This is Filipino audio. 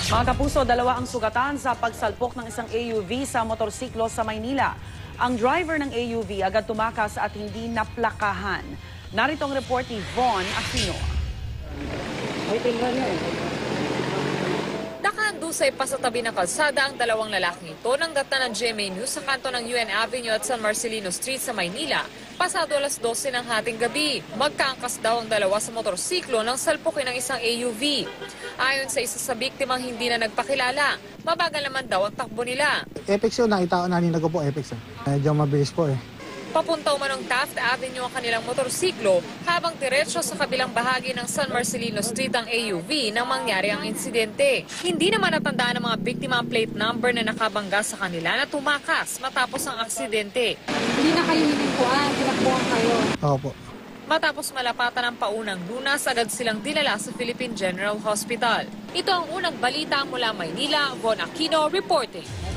Mga kapuso, dalawa ang sugatan sa pagsalpok ng isang AUV sa motorsiklo sa Maynila. Ang driver ng AUV agad tumakas at hindi naplakahan. Narito ang report ni Von Aquino. Nakahandusay pa sa tabi ng kalsada ang dalawang lalaking ito nang gata ng GMA News sa kanto ng UN Avenue at San Marcelino Street sa Maynila. Pasado alas 12 ng hating gabi, magkaangkas daw ang dalawa sa motorsiklo nang salpukin ng isang AUV. Ayon sa isa sa biktimang hindi na nagpakilala, mabagal naman daw ang takbo nila. Apex yun, nakita ko nanina ko po Apex. Medyo mabilis po eh. Papunta umanong Taft Avenue ang kanilang motorsiklo habang diretso sa kabilang bahagi ng San Marcelino Street ang AUV nang mangyari ang insidente. Hindi naman natandaan ng mga biktima ang plate number na nakabangga sa kanila na tumakas matapos ang aksidente. Hindi na kayo hinikuan, tinakbuhan kayo. Opo. Matapos malapatan ng paunang lunas, agad silang dinala sa Philippine General Hospital. Ito ang unang balita mula Maynila. Von Aquino reporting.